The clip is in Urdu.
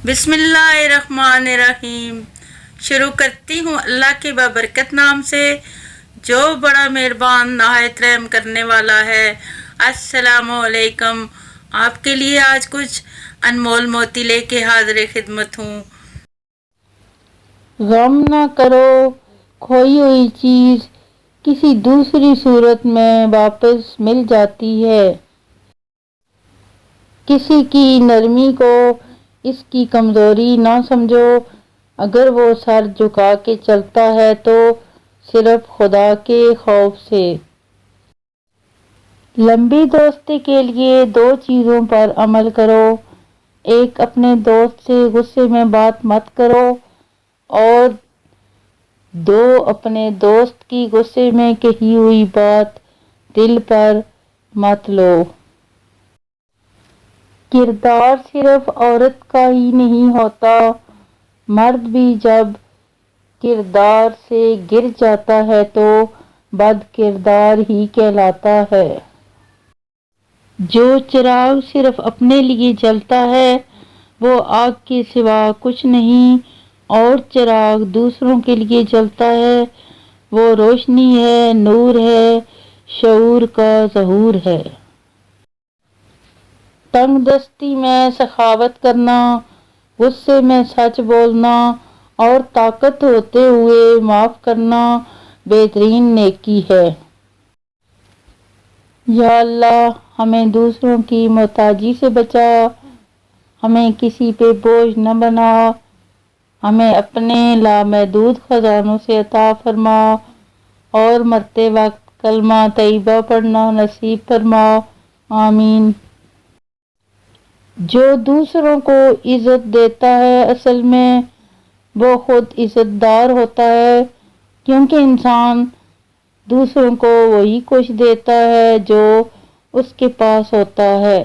بسم اللہ الرحمن الرحیم۔ شروع کرتی ہوں اللہ کے بابرکت نام سے جو بڑا مہربان نہایت رحم کرنے والا ہے۔ السلام علیکم۔ آپ کے لیے آج کچھ انمول موتی لے کے حاضر خدمت ہوں۔ غم نہ کرو، کھوئی ہوئی چیز کسی دوسری صورت میں واپس مل جاتی ہے۔ کسی کی نرمی کو اس کی کمزوری نہ سمجھو، اگر وہ سر جھکا کے چلتا ہے تو صرف خدا کے خوف سے۔ لمبی دوستی کے لیے 2 چیزوں پر عمل کرو۔ ایک، اپنے دوست سے غصے میں بات مت کرو، اور 2، اپنے دوست کی غصے میں کہی ہوئی بات دل پر مت لو۔ کردار صرف عورت کا ہی نہیں ہوتا، مرد بھی جب کردار سے گر جاتا ہے تو بد کردار ہی کہلاتا ہے۔ جو چراغ صرف اپنے لیے جلتا ہے وہ آگ کے سوا کچھ نہیں، اور چراغ دوسروں کے لیے جلتا ہے وہ روشنی ہے، نور ہے، شعور کا ظہور ہے۔ تنگ دستی میں سخاوت کرنا، غصے میں سچ بولنا، اور طاقت ہوتے ہوئے معاف کرنا بہترین نیکی ہے۔ یا اللہ، ہمیں دوسروں کی محتاجی سے بچا، ہمیں کسی پہ بوجھ نہ بنا، ہمیں اپنے لامحدود خزانوں سے عطا فرما، اور مرتے وقت کلمہ طیبہ پڑھنا نصیب فرما، آمین۔ جو دوسروں کو عزت دیتا ہے اصل میں وہ خود عزت دار ہوتا ہے، کیونکہ انسان دوسروں کو وہی کچھ دیتا ہے جو اس کے پاس ہوتا ہے۔